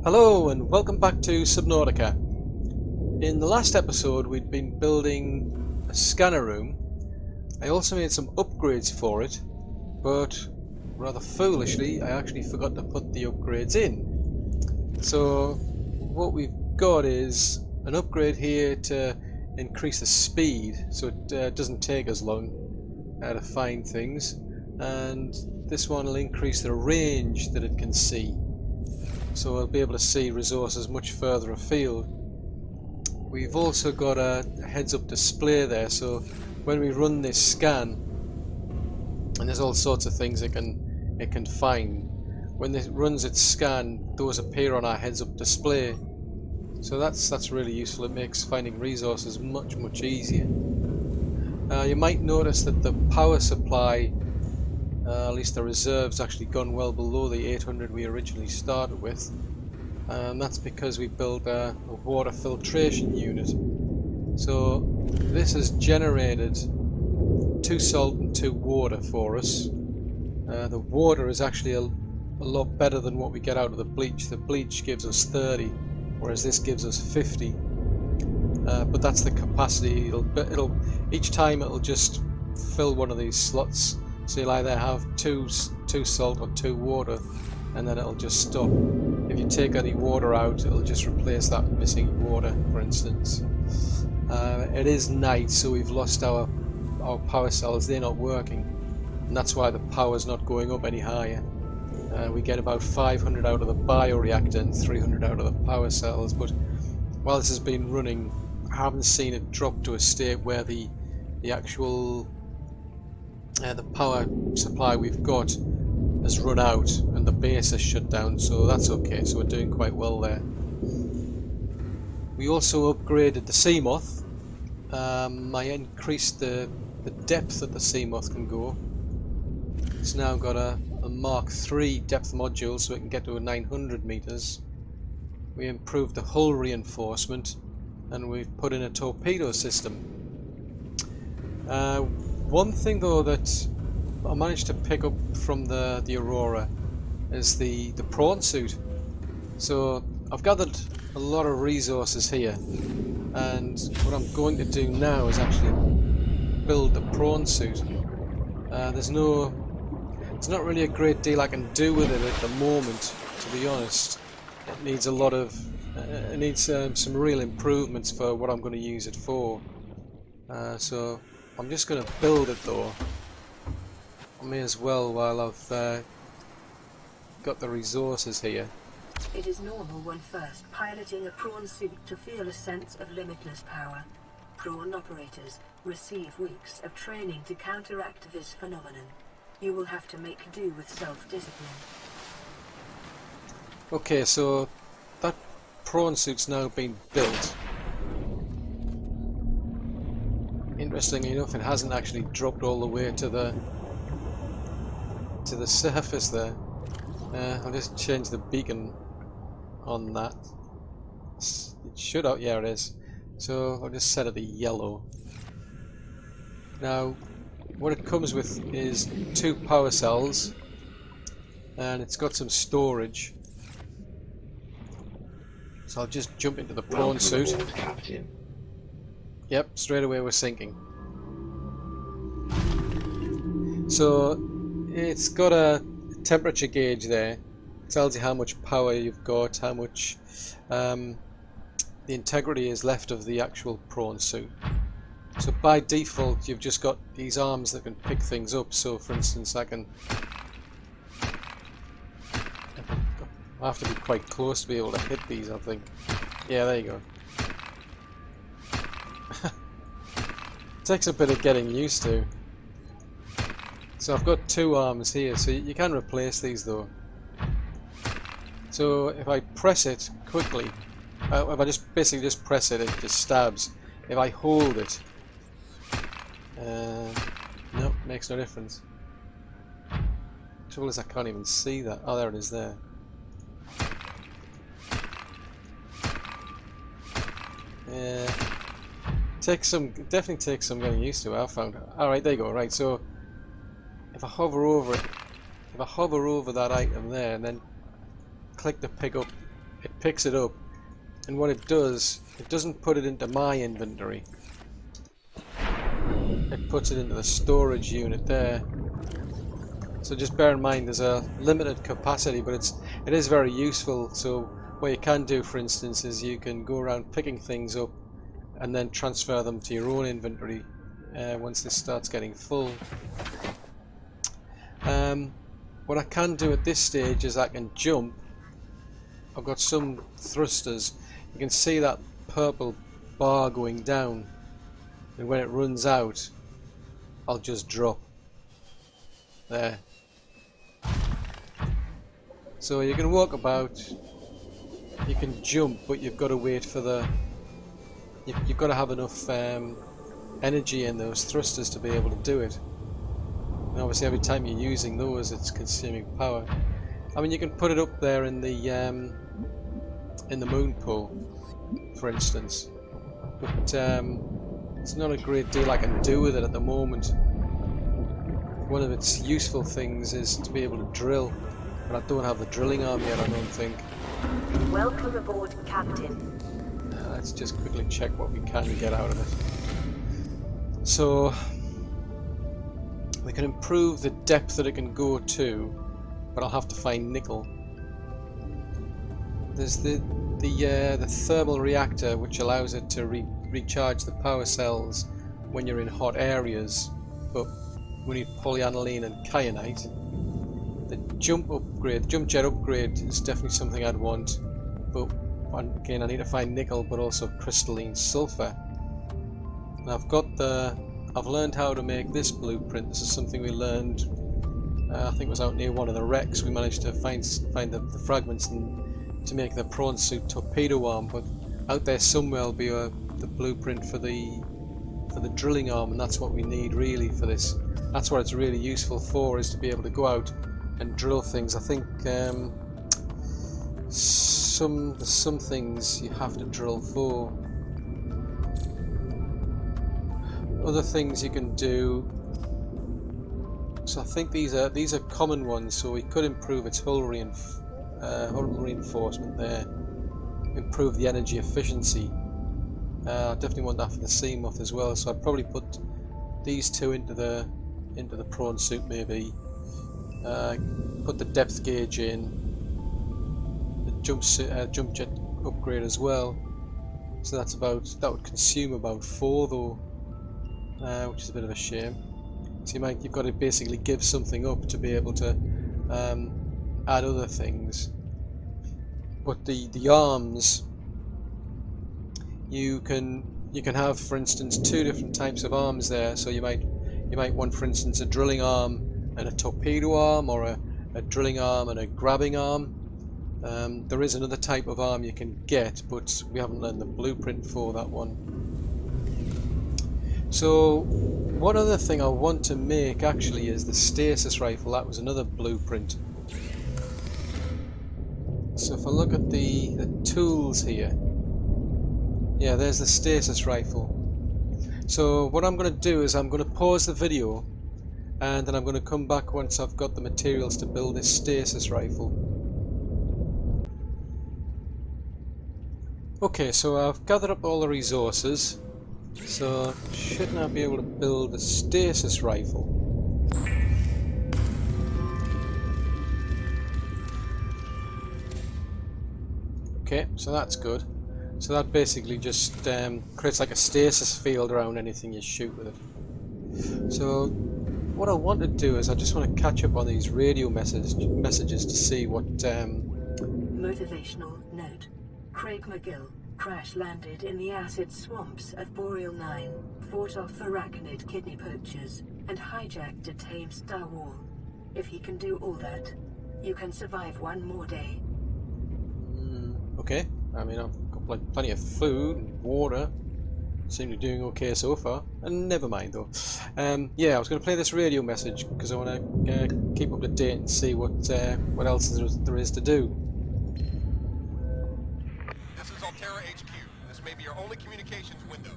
Hello and welcome back to Subnautica. In the last episode we'd been building a scanner room. I also made some upgrades for it, but rather foolishly I actually forgot to put the upgrades in. So what we've got is an upgrade here to increase the speed so it doesn't take as long to find things, and this one will increase the range that it can see. So we'll be able to see resources much further afield. We've also got a heads-up display there, so when we run this scan, and there's all sorts of things it can find. When it runs its scan, those appear on our heads-up display. So that's really useful. It makes finding resources much easier. You might notice that the power supply, at least the reserve's actually gone well below the 800 we originally started with, and that's because we built a water filtration unit. So this has generated 2 salt and 2 water for us. The water is actually a lot better than what we get out of the bleach. The bleach gives us 30, whereas this gives us 50. But that's the capacity. Each time it'll just fill one of these slots. So you'll either have two salt or 2 water, and then it'll just stop. If you take any water out, it'll just replace that missing water, for instance. It is night, so we've lost our power cells. They're not working, and that's why the power's not going up any higher. We get about 500 out of the bioreactor and 300 out of the power cells, but while this has been running, I haven't seen it drop to a state where the actual the power supply we've got has run out and the base is shut down, so that's okay. So we're doing quite well there. We also upgraded the Seamoth. I increased the depth that the Seamoth can go. It's now got a Mark III depth module, so it can get to 900 meters. We improved the hull reinforcement, and we've put in a torpedo system. One thing though that I managed to pick up from the Aurora is the Prawn Suit. So I've gathered a lot of resources here, and what I'm going to do now is actually build the Prawn Suit. There's not really a great deal I can do with it at the moment, to be honest. It needs a lot of some real improvements for what I'm going to use it for. So I'm just going to build it though. I may as well while I've got the resources here. It is normal when first piloting a prawn suit to feel a sense of limitless power. Prawn operators receive weeks of training to counteract this phenomenon. You will have to make do with self-discipline. Okay, so that prawn suit's now been built. Interestingly enough, it hasn't actually dropped all the way to the surface there. I'll just change the beacon on that. It should out, yeah it is. So I'll just set it to yellow. Now what it comes with is 2 power cells, and it's got some storage. So I'll just jump into the prawn suit. Captain. Yep, straight away we're sinking. So it's got a temperature gauge there. It tells you how much power you've got, how much the integrity is left of the actual prawn suit. So by default you've just got these arms that can pick things up. So for instance I have to be quite close to be able to hit these, I think. Yeah, there you go. Takes a bit of getting used to. So I've got 2 arms here, so you can replace these though. So if I press it quickly, if I just basically press it, it just stabs. If I hold it, nope, makes no difference. Trouble is I can't even see that. Oh, there it is there. Yeah, definitely takes some getting used to. I found. All right, there you go. Right, so if I hover over it, if I hover over that item there, and then click to pick up it picks it up, and what it does, it doesn't put it into my inventory. It puts it into the storage unit there. So just bear in mind there's a limited capacity, but it is very useful. So what you can do, for instance, is you can go around picking things up and then transfer them to your own inventory once this starts getting full. What I can do at this stage is I can jump. I've got some thrusters. You can see that purple bar going down, and when it runs out I'll just drop there. So you can walk about, you can jump, but you've got to wait for the you've got to have enough energy in those thrusters to be able to do it. And obviously every time you're using those it's consuming power. I mean, you can put it up there in the moon pool, for instance, but it's not a great deal I can do with it at the moment. One of its useful things is to be able to drill, but I don't have the drilling arm yet, I don't think. Welcome aboard, Captain. Let's just quickly check what we can get out of it. So we can improve the depth that it can go to, but I'll have to find nickel. There's the thermal reactor, which allows it to recharge the power cells when you're in hot areas, but we need polyaniline and kyanite. The jump jet upgrade is definitely something I'd want, but again I need to find nickel, but also crystalline sulfur. And I've learned how to make this blueprint. This is something we learned, I think it was out near one of the wrecks. We managed to find the fragments and to make the Prawn Suit torpedo arm, but out there somewhere will be the blueprint for the drilling arm, and that's what we need really for this. That's what it's really useful for, is to be able to go out and drill things. I think some things you have to drill for. Other things you can do. So I think these are common ones. So we could improve its hull reinforcement there. Improve the energy efficiency. I definitely want that for the sea moth as well. So I'd probably put these two into the Prawn Suit maybe. Put the depth gauge in. The jump jet upgrade as well. So that would consume about 4 though, which is a bit of a shame. So you've got to basically give something up to be able to add other things. But the arms, you can have, for instance, 2 different types of arms there. So you might want, for instance, a drilling arm and a torpedo arm, or a drilling arm and a grabbing arm. There is another type of arm you can get, but we haven't learned the blueprint for that one. So one other thing I want to make actually is the Stasis Rifle. That was another blueprint. So if I look at the tools here, yeah, there's the Stasis Rifle. So what I'm going to do is I'm going to pause the video, and then I'm going to come back once I've got the materials to build this Stasis Rifle. Okay, so I've gathered up all the resources, so should now be able to build the Stasis Rifle. Okay, so that's good. So that basically just creates like a stasis field around anything you shoot with it. So what I want to do is I just want to catch up on these radio messages to see what... Motivational note. Craig McGill crash-landed in the acid swamps of Boreal 9, fought off arachnid kidney poachers, and hijacked a tame Star Wall. If he can do all that, you can survive one more day. Okay, I mean, I've got like plenty of food and water. Seem to be doing okay so far. And never mind though. Yeah, I was going to play this radio message because I want to keep up to date and see what else there is to do. This is Altera HQ. This may be your only communications window.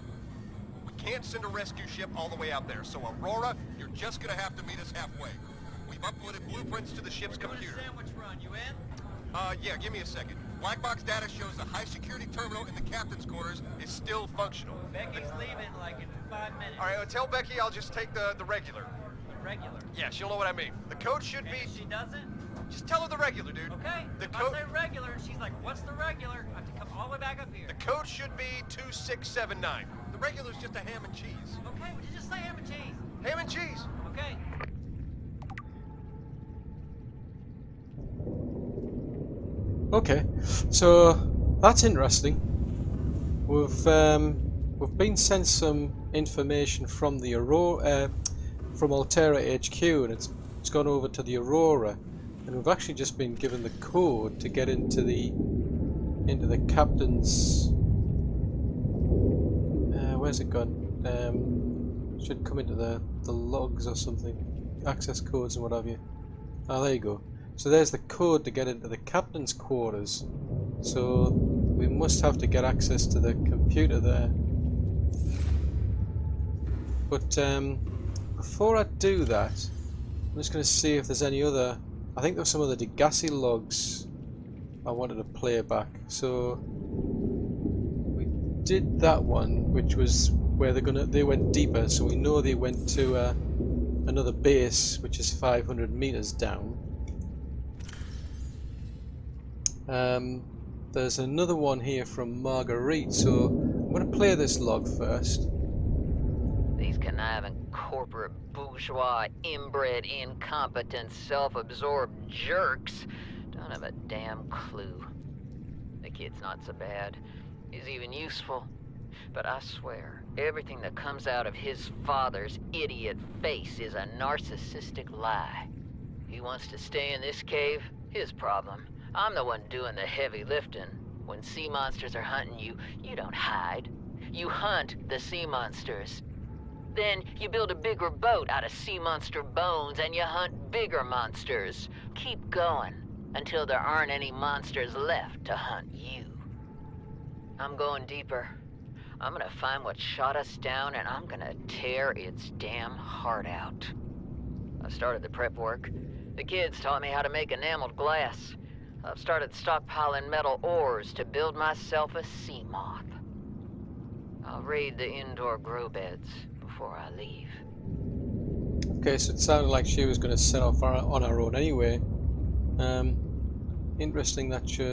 We can't send a rescue ship all the way out there, so Aurora, you're just going to have to meet us halfway. We've uploaded blueprints to the ship's computer. Sandwich run, you in? Yeah, give me a second. Black box data shows the high security terminal in the captain's quarters is still functional. Becky's leaving like in 5 minutes. All right, tell Becky I'll just take the regular. The regular. Yeah, she'll know what I mean. The code should And be... if she doesn't, Just tell her the regular, dude. okay. The If I code... say regular, and she's like, what's the regular? I have to come all the way back up here. The code should be 2679. The regular's just a ham and cheese. Okay, would you just say ham and cheese? Ham and cheese. Okay. Okay, so that's interesting. We've been sent some information from the Aurora, from Altera HQ, and it's gone over to the Aurora, and we've actually just been given the code to get into the captain's. Where's it gone? Should come into the logs or something, access codes and what have you. Ah, there you go. So there's the code to get into the captain's quarters. So we must have to get access to the computer there. But before I do that, I'm just going to see if there's any other... I think there's some other Degasi logs I wanted to play back. So we did that one, which was where they went deeper. So we know they went to another base, which is 500 meters down. There's another one here from Marguerite, so I'm going to play this log first. These conniving corporate bourgeois, inbred, incompetent, self-absorbed jerks don't have a damn clue. The kid's not so bad. He's even useful. But I swear, everything that comes out of his father's idiot face is a narcissistic lie. He wants to stay in this cave, his problem. I'm the one doing the heavy lifting. When sea monsters are hunting you, you don't hide. You hunt the sea monsters. Then you build a bigger boat out of sea monster bones and you hunt bigger monsters. Keep going until there aren't any monsters left to hunt you. I'm going deeper. I'm gonna find what shot us down and I'm gonna tear its damn heart out. I started the prep work. The kids taught me how to make enameled glass. I've started stockpiling metal ores to build myself a sea moth. I'll raid the indoor grow beds before I leave. Okay, so it sounded like she was going to set off on her own anyway. Interesting that she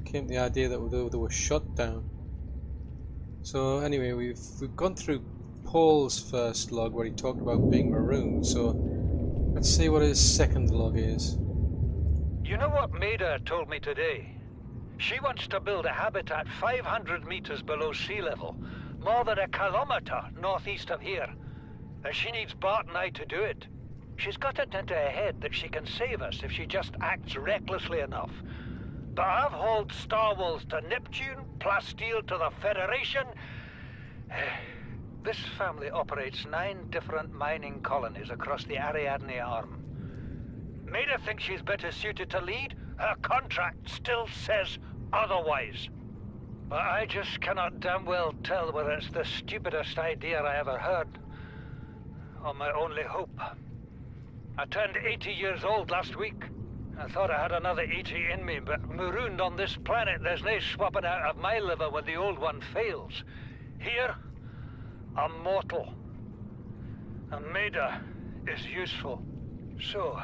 came to the idea that they were shot down. So anyway, we've gone through Paul's first log where he talked about being marooned. So let's see what his second log is. You know what Maida told me today? She wants to build a habitat 500 meters below sea level, more than a kilometer northeast of here. And she needs Bart and I to do it. She's got it into her head that she can save us if she just acts recklessly enough. But I've hauled Star Wars to Neptune, Plasteel to the Federation. This family operates 9 different mining colonies across the Ariadne Arm. Maida thinks she's better suited to lead. Her contract still says otherwise. But I just cannot damn well tell whether it's the stupidest idea I ever heard, or my only hope. I turned 80 years old last week. I thought I had another 80 in me, but marooned on this planet, there's no swapping out of my liver when the old one fails. Here, I'm mortal. And Maida is useful. So,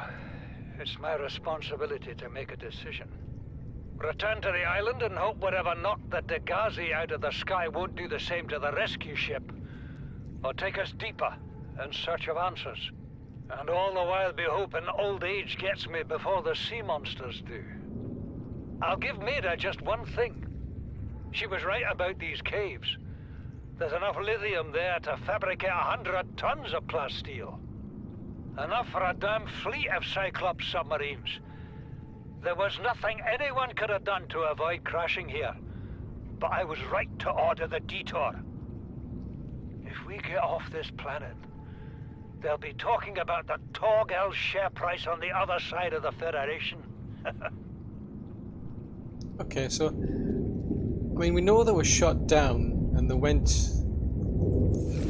it's my responsibility to make a decision. Return to the island and hope whatever knocked the Degasi out of the sky won't do the same to the rescue ship. Or take us deeper in search of answers. And all the while be hoping old age gets me before the sea monsters do. I'll give Maida just one thing. She was right about these caves. There's enough lithium there to fabricate 100 tons of plasteel. Enough for a damn fleet of Cyclops submarines. There was nothing anyone could have done to avoid crashing here. But I was right to order the detour. If we get off this planet, they'll be talking about the Torgal share price on the other side of the Federation. Okay, so I mean, we know they were shot down and they went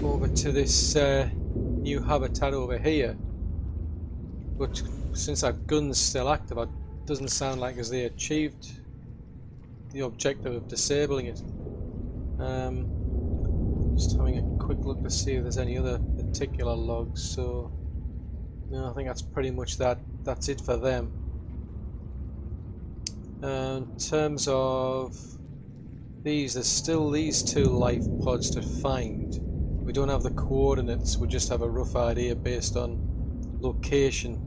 over to this new habitat over here. But since our gun's still active, it doesn't sound like as they achieved the objective of disabling it. Just having a quick look to see if there's any other particular logs. So no, I think that's pretty much that's it for them. In terms of these, there's still these 2 life pods to find. We don't have the coordinates, we just have a rough idea based on location.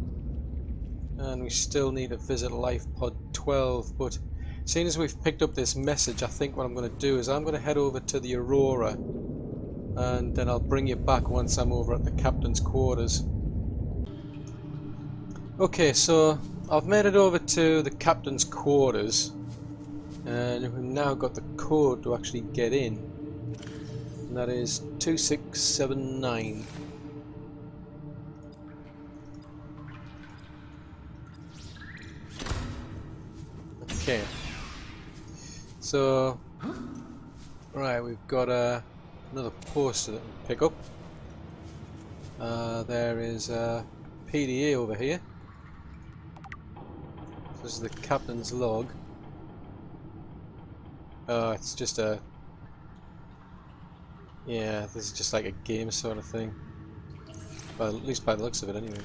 And we still need to visit life pod 12, but seeing as we've picked up this message, I think what I'm going to do is I'm going to head over to the Aurora, and then I'll bring you back once I'm over at the captain's quarters. Okay, so I've made it over to the captain's quarters, and we've now got the code to actually get in, and that is 2679. Okay, so right, we've got another poster that we pick up. There is a PDA over here. This is the captain's log. It's just a... yeah, this is just like a game sort of thing. Well, at least by the looks of it anyway.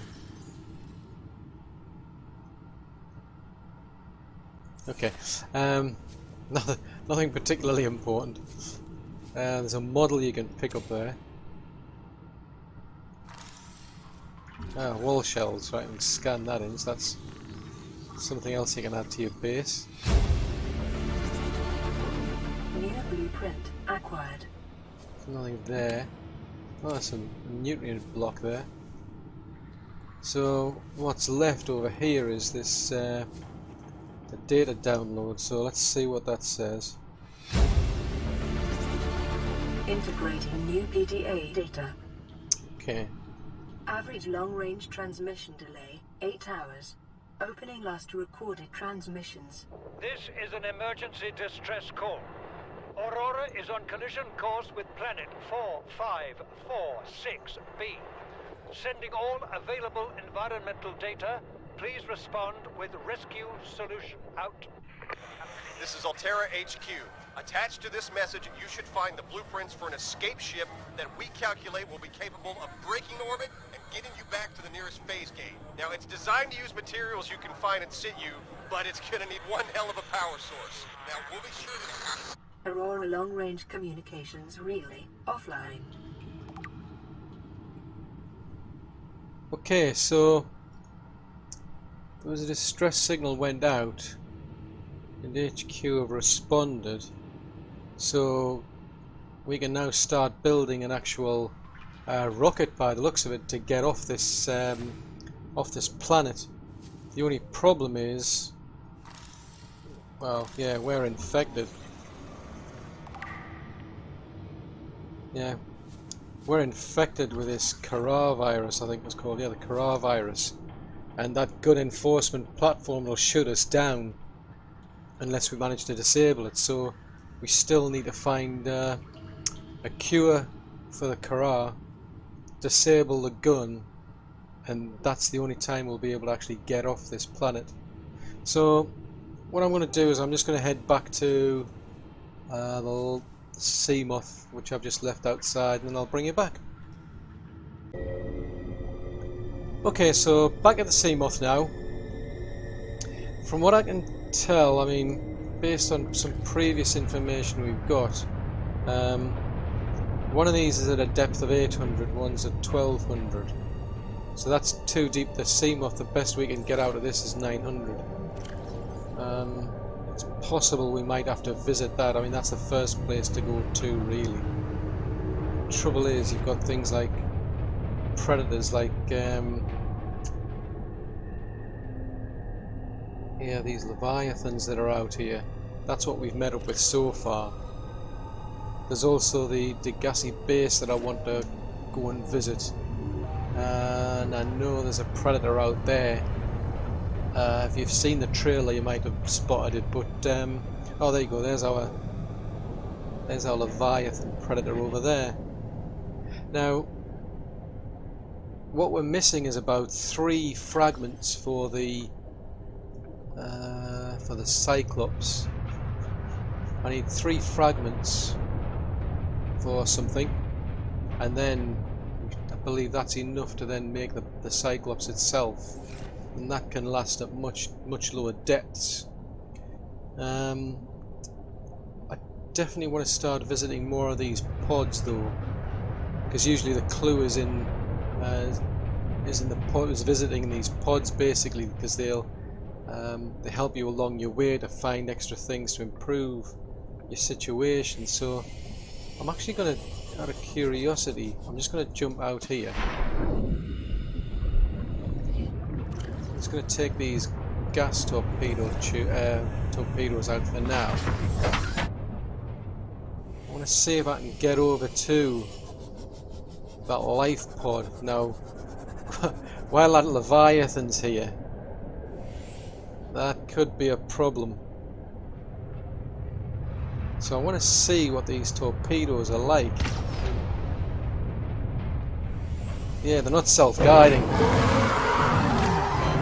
Okay, nothing particularly important. There's a model you can pick up there. Wall shells, right, and scan that in, so that's something else you can add to your base. New blueprint acquired. Nothing there. Oh, there's some nutrient block there. So what's left over here is this the data download, so let's see what that says. Integrating new PDA data. Okay. Average long-range transmission delay 8 hours. Opening last recorded transmissions. This is an emergency distress call. Aurora is on collision course with planet 4546b. Sending all available environmental data. Please respond with rescue solution. Out. This is Altera HQ. Attached to this message, you should find the blueprints for an escape ship that we calculate will be capable of breaking orbit and getting you back to the nearest phase gate. Now, it's designed to use materials you can find in situ, but it's gonna need one hell of a power source. Now, we'll be sure to... Aurora long-range communications really offline. Okay, so there was a distress signal went out, and HQ have responded, so we can now start building an actual rocket by the looks of it to get off this planet. The only problem is, well, yeah, we're infected. Yeah, we're infected with this Kara virus, I think it's called. Yeah, the Kara virus. And that gun enforcement platform will shut us down unless we manage to disable it. So we still need to find a cure for the Kara, disable the gun, and that's the only time we'll be able to actually get off this planet. So what I'm going to do is I'm just going to head back to the sea moth, which I've just left outside, and then I'll bring you back. Okay, so back at the sea moth now. From what I can tell, I mean, based on some previous information we've got, one of these is at a depth of 800, one's at 1200. So that's too deep. The sea moth, the best we can get out of this is 900. It's possible we might have to visit that. I mean, that's the first place to go to, really. Trouble is, you've got things like predators, like yeah, these leviathans that are out here. That's what we've met up with so far. There's also the Degasi base that I want to go and visit, and I know there's a predator out there. If you've seen the trailer, you might have spotted it. But oh, there you go. There's our leviathan predator over there. Now, what we're missing is about 3 fragments for the Cyclops. I need 3 fragments for something, and then I believe that's enough to then make the Cyclops itself, and that can last at much lower depths. I definitely want to start visiting more of these pods though, because usually the clue is in the pods, visiting these pods basically, because they help you along your way to find extra things to improve your situation. So I'm actually going to, out of curiosity, I'm just going to jump out here. I'm just going to take these gas torpedoes out for now. I want to see if I can get over to that life pod. Now, while that leviathan's here, that could be a problem. So I want to see what these torpedoes are like. Yeah, they're not self-guiding.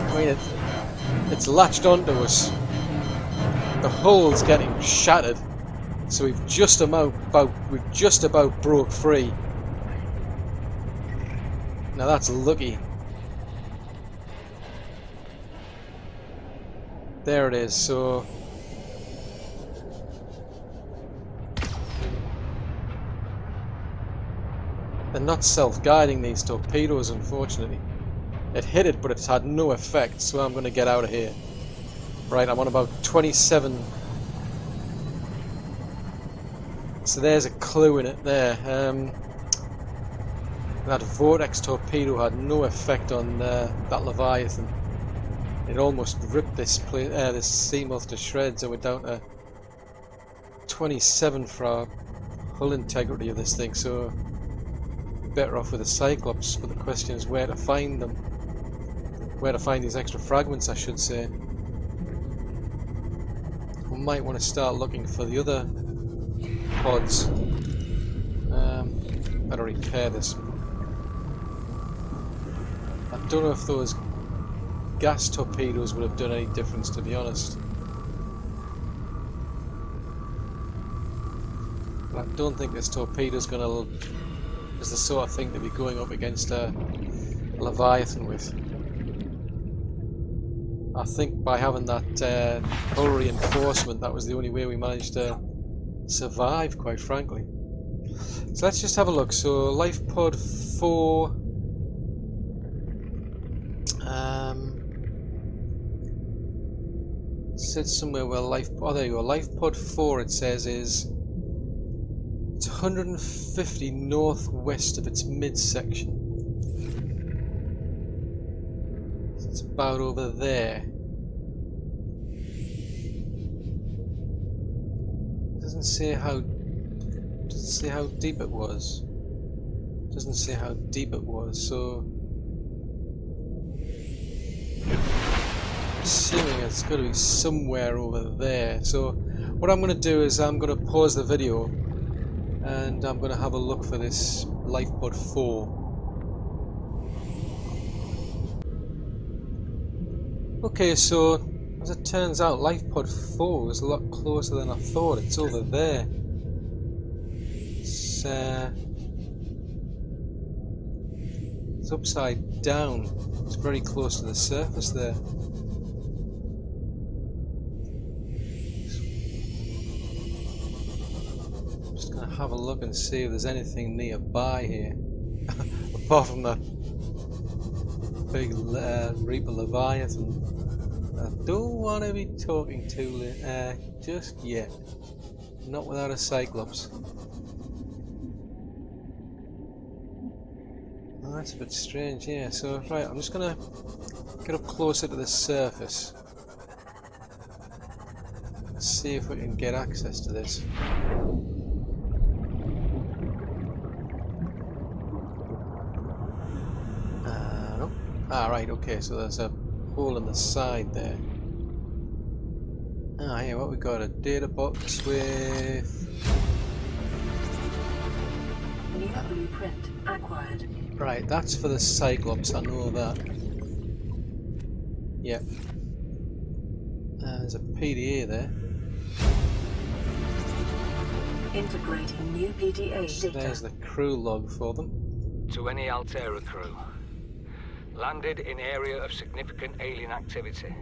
I mean, it's latched onto us. The hull's getting shattered, so we've just about broke free. Now that's lucky. There it is. So they're not self-guiding, these torpedoes, unfortunately. It hit it, but it's had no effect, so I'm going to get out of here. Right, I'm on about 27. So there's a clue in it there. That vortex torpedo had no effect on that leviathan. It almost ripped this seamoth to shreds, and we're down to 27 for our hull integrity of this thing. So better off with the Cyclops, but the question is where to find them. Where to find these extra fragments, I should say. We might want to start looking for the other pods. Better repair this. I don't know if those gas torpedoes would have done any difference, to be honest. But I don't think this torpedo's is the sort of thing to be going up against a leviathan with. I think by having that hull reinforcement, that was the only way we managed to survive, quite frankly. So let's just have a look. So lifepod 4. It said somewhere where there you go. Lifepod 4, it says, is it's 150 northwest of its midsection. So it's about over there. Doesn't say how deep it was. Doesn't say how deep it was. So assuming it's got to be somewhere over there. So what I'm going to do is I'm going to pause the video and I'm going to have a look for this lifepod 4. Okay, so as it turns out, lifepod 4 is a lot closer than I thought. It's over there. It's upside down. It's very close to the surface there. I'm just going to have a look and see if there's anything nearby here. Apart from that big Reaper Leviathan. I don't want to be talking to just yet. Not without a Cyclops. Oh, that's a bit strange, yeah. So, right, I'm just going to get up closer to the surface. Let's see if we can get access to this. Nope. Ah, right, okay, so there's a hole in the side there. Ah, yeah, what we got? A data box with... New blueprint acquired. Right, that's for the Cyclops, I know that. Yep. There's a PDA there. Integrating new PDA So data. there's the crew log for them. To any Altera crew. Landed in area of significant alien activity.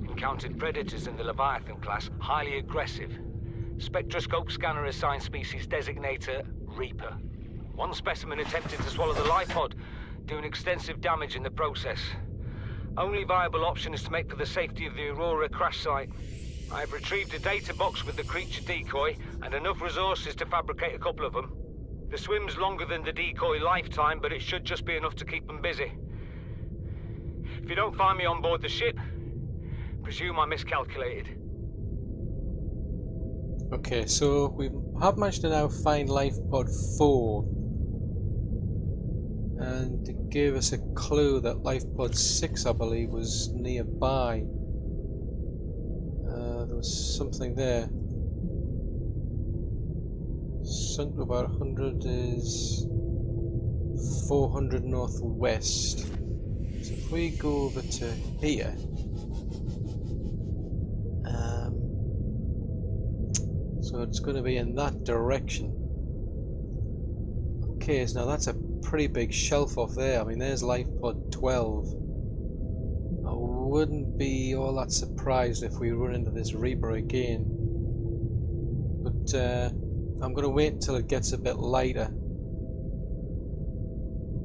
Encountered predators in the Leviathan class, highly aggressive. Spectroscope scanner assigned species designator Reaper. One specimen attempted to swallow the lifepod, doing extensive damage in the process. Only viable option is to make for the safety of the Aurora crash site. I have retrieved a data box with the creature decoy and enough resources to fabricate a couple of them. The swim's longer than the decoy lifetime, but it should just be enough to keep them busy. If you don't find me on board the ship, presume I miscalculated. Okay, so we have managed to now find lifepod 4. And it gave us a clue that lifepod 6, I believe, was nearby. There was something there. Sunk to about 100 is 400 northwest. So if we go over to here, so it's going to be in that direction. Okay, so now that's a pretty big shelf off there. I mean, there's lifepod 12. I wouldn't be all that surprised if we run into this Reaper again. But I'm going to wait until it gets a bit lighter,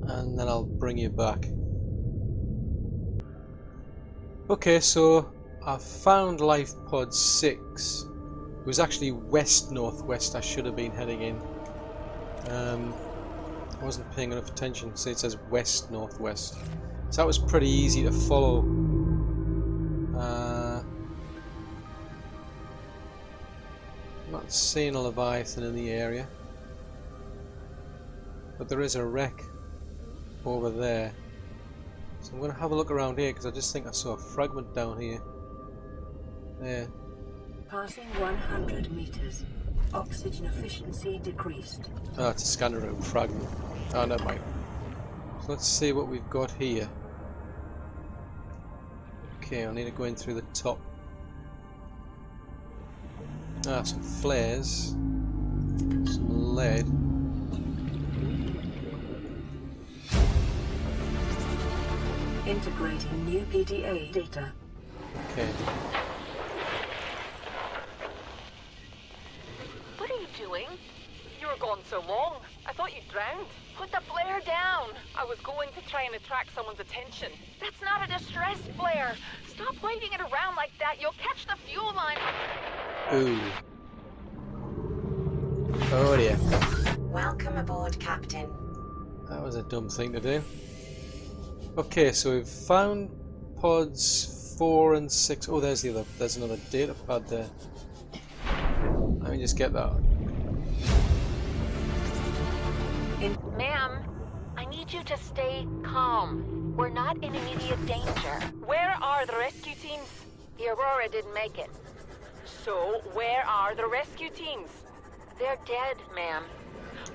and then I'll bring you back. Okay, so I found lifepod 6. It was actually west-northwest I should have been heading in. I wasn't paying enough attention, so it says west-northwest. So that was pretty easy to follow. I'm not seeing a leviathan in the area, but there is a wreck over there. So I'm going to have a look around here because I just think I saw a fragment down here. There. Passing 100 meters. Oxygen efficiency decreased. Oh, it's a scanner room fragment. Oh, never mind. So let's see what we've got here. Okay, I need to go in through the top. Ah, some flares. Some lead. Integrating new PDA data. Okay. What are you doing? You were gone so long. I thought you drowned. Put the flare down. I was going to try and attract someone's attention. That's not a distress flare. Stop waving it around like that. You'll catch the fuel line. Ooh. Oh dear. Welcome aboard, Captain. That was a dumb thing to do. Okay, so we've found pods 4 and 6. Oh, there's the other. There's another data pod there. Let me just get that. Ma'am, I need you to stay calm. We're not in immediate danger. Where are the rescue teams? The Aurora didn't make it. So, where are the rescue teams? They're dead, ma'am.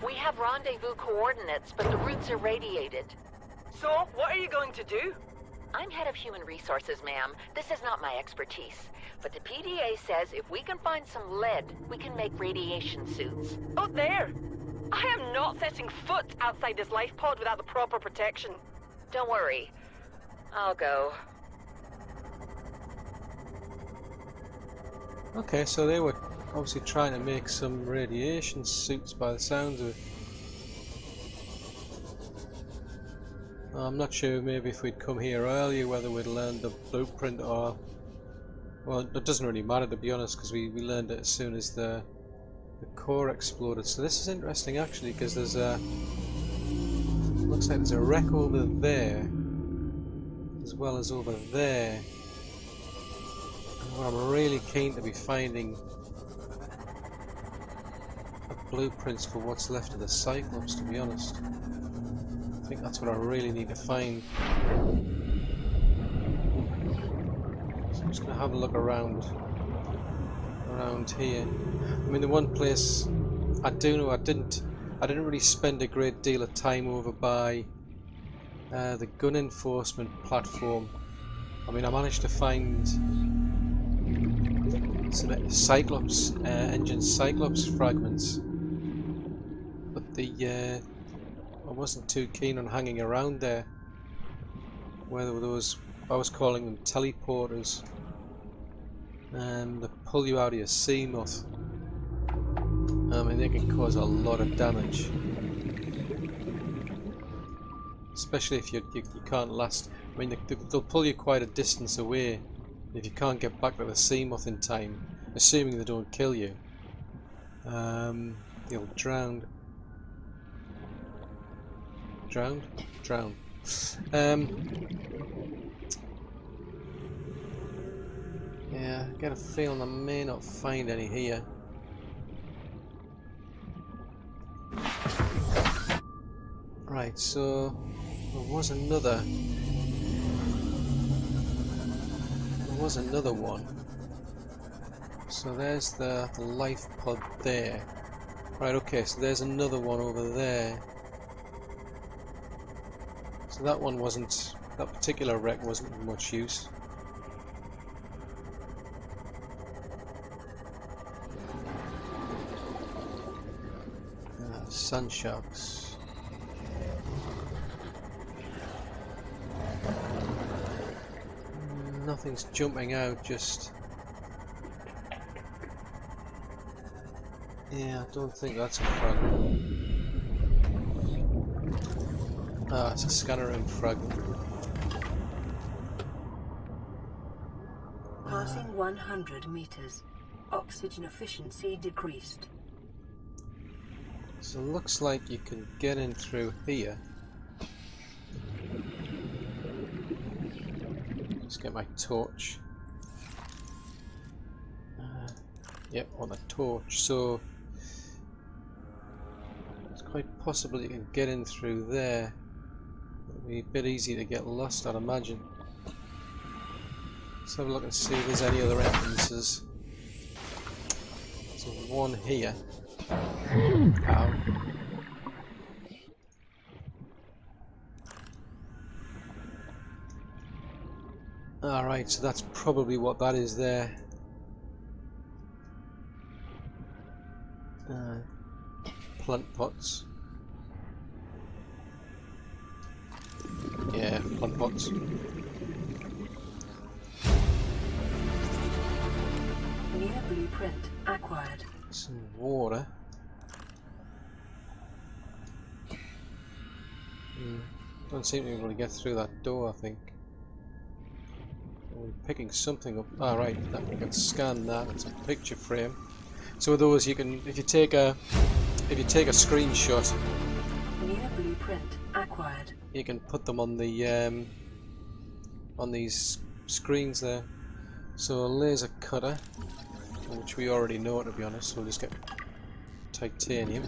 We have rendezvous coordinates, but the routes are radiated. So, what are you going to do? I'm head of human resources, ma'am. This is not my expertise. But the PDA says if we can find some lead, we can make radiation suits. Oh, there! I am not setting foot outside this life pod without the proper protection. Don't worry. I'll go. Okay, so they were obviously trying to make some radiation suits by the sounds of it. I'm not sure maybe if we'd come here earlier whether we'd learned the blueprint or... Well, it doesn't really matter to be honest because we learned it as soon as the core exploded. So this is interesting actually because there's a... Looks like there's a wreck over there as well as over there. And what I'm really keen to be finding are blueprints for what's left of the Cyclops, to be honest. I think that's what I really need to find. So I'm just going to have a look around here. I mean, the one place I do know I didn't really spend a great deal of time over by the gun enforcement platform. I mean, I managed to find some Cyclops engine Cyclops fragments, but I wasn't too keen on hanging around there. Whether those, I was calling them teleporters, and they pull you out of your sea moth. I mean, they can cause a lot of damage, especially if you can't last. I mean, they'll pull you quite a distance away if you can't get back to the sea moth in time, assuming they don't kill you. You'll drown. Drowned? Drown. Yeah, I get a feeling I may not find any here. Right, so there was another one. So there's the life pod there. Right, okay, so there's another one over there. So that one wasn't, that particular wreck wasn't much use. Sand sharks. Nothing's jumping out, just... Yeah, I don't think that's a fragment. Ah, it's a scanner room fragment. Passing 100 meters. Oxygen efficiency decreased. So it looks like you can get in through here. Let's get my torch. Yep, on the torch. So it's quite possible you can get in through there. It'll be a bit easy to get lost, I'd imagine. Let's have a look and see if there's any other entrances. There's one here. Ow. Alright, so that's probably what that is there. Plant pots. Yeah, plant pots. Near blueprint acquired. Some water. Don't seem to be able to get through that door, I think. I'm picking something up. Ah, right, we can scan that. It's a picture frame. So with those, you can, if you take a screenshot, Near blueprint acquired. you can put them on the on these screens there. So a laser cutter, which we already know, to be honest. So we'll just get titanium.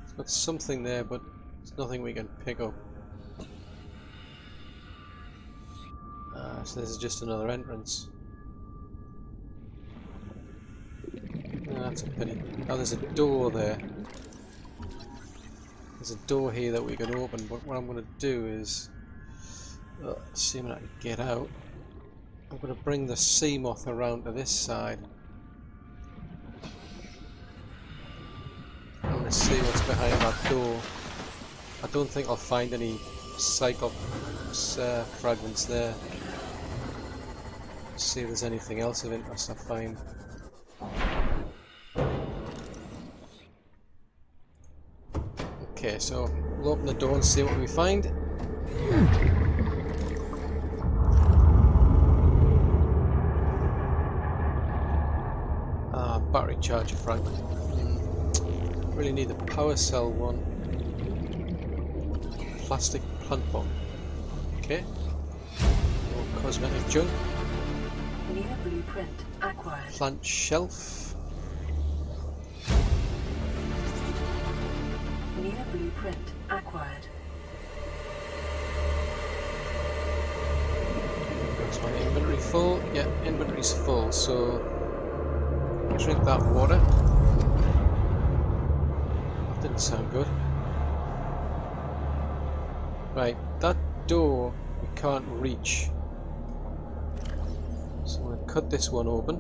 It's got something there, but it's nothing we can pick up. So this is just another entrance. That's a pity. Oh, there's a door there. There's a door here that we can open, but what I'm going to do is, assuming I can get out, I'm going to bring the sea moth around to this side. I'm going to see what's behind that door. I don't think I'll find any Cyclops fragments there. Let's see if there's anything else of interest I find. Okay, so we'll open the door and see what we find. Battery charger fragment. Really need the power cell one. Plastic plant bomb. Okay. More cosmetic junk. Near blueprint acquired. Plant shelf. Near blueprint acquired. Is my inventory full? Yeah, inventory's full, so drink that water. That didn't sound good. Right, that door we can't reach. So I'm going to cut this one open.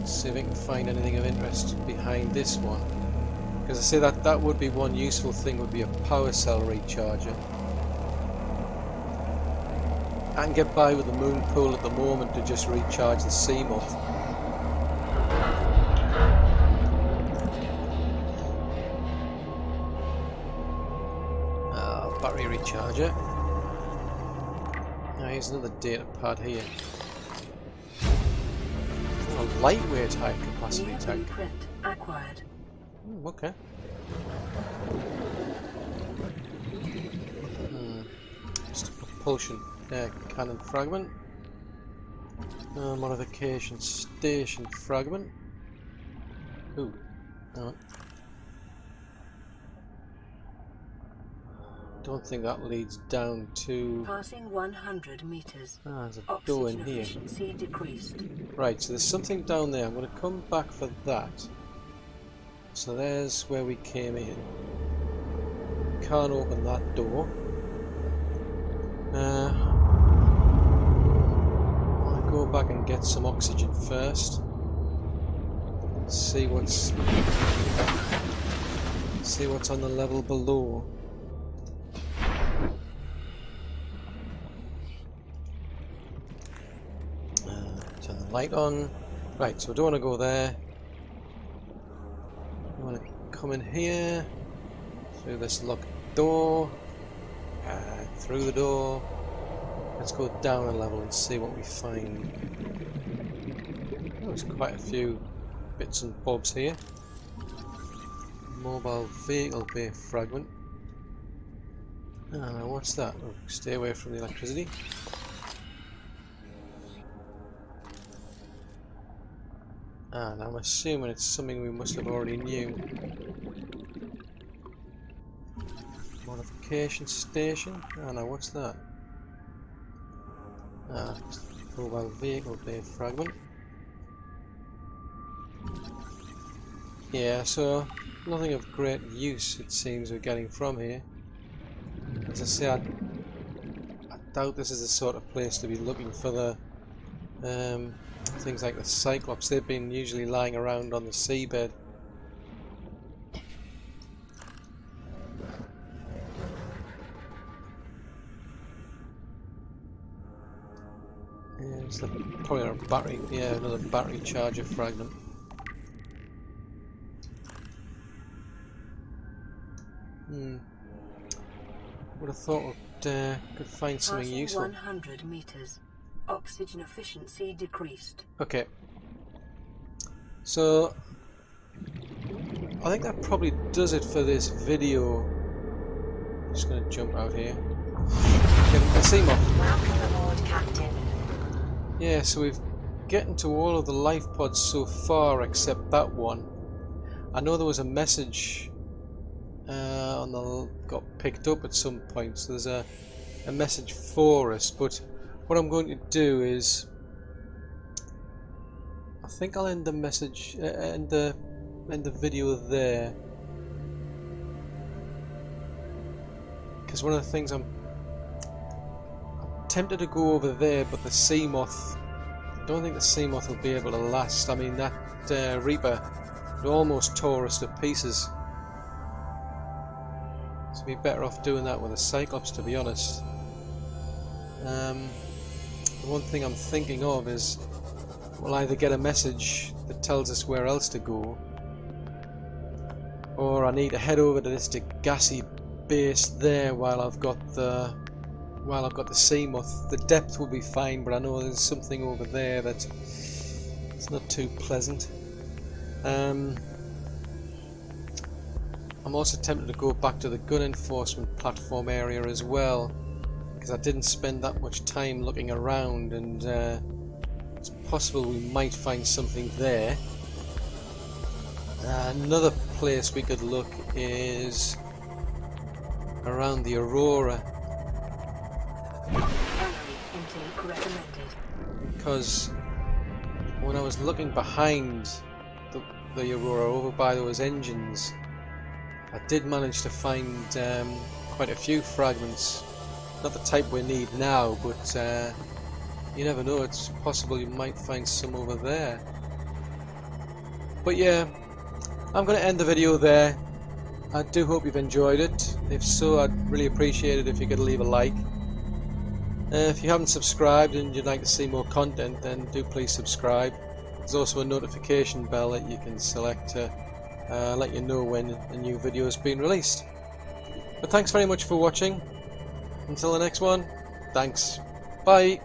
See if we can find anything of interest behind this one. Because I say that would be one useful thing, would be a power cell recharger. I can get by with the moon pool at the moment to just recharge the Seamoth. Battery recharger. Now here's another data pad here. A lightweight high capacity tank. Blueprint acquired. Okay. Just a propulsion cannon fragment. Modification station fragment. Ooh. No. Don't think that leads down to... Passing 100 meters. there's a door in here. Efficiency decreased. Right, so there's something down there. I'm going to come back for that. So there's where we came in. Can't open that door. I'll go back and get some oxygen first. See what's on the level below. Turn the light on. Right, so I don't want to go there. I want to come in here through this locked door, through the door. Let's go down a level and see what we find. Oh, there's quite a few bits and bobs here. Mobile vehicle bay fragment. Now what's that? Oh, stay away from the electricity. And I'm assuming it's something we must have already knew. Modification station. Now what's that? Mobile vehicle bay fragment. Yeah, so nothing of great use it seems we're getting from here. As I say, I doubt this is the sort of place to be looking for the things like the Cyclops. They've been usually lying around on the seabed. Yeah, it's probably a battery. Yeah, another battery charger fragment. Would have thought we could find something useful. 100 meters. Oxygen efficiency decreased. Okay. So I think that probably does it for this video. I'm just going to jump out here. Get the Seamoth. Welcome aboard, Captain. Yeah, so we've gotten to all of the life pods so far except that one. I know there was a message on the got picked up at some point, so there's a message for us, but what I'm going to do is I think I'll end the message end the video there, because one of the things I'm tempted to go over there, but the Seamoth, I don't think the Seamoth will be able to last. I mean, that Reaper, it almost tore us to pieces. So we'd be better off doing that with a Cyclops, to be honest. The one thing I'm thinking of is we'll either get a message that tells us where else to go, or I need to head over to this Degasi base there while I've got the Seamoth. The depth will be fine, but I know there's something over there that it's not too pleasant. I'm also tempted to go back to the gun enforcement platform area as well, because I didn't spend that much time looking around, and it's possible we might find something there. Another place we could look is around the Aurora, Intake recommended. because when I was looking behind the Aurora over by those engines, I did manage to find quite a few fragments. Not the type we need now, but you never know, it's possible you might find some over there. But yeah, I'm going to end the video there. I do hope you've enjoyed it. If so, I'd really appreciate it if you could leave a like. If you haven't subscribed and you'd like to see more content, then do please subscribe. There's also a notification bell that you can select to let you know when a new video has been released. But thanks very much for watching. Until the next one, thanks. Bye.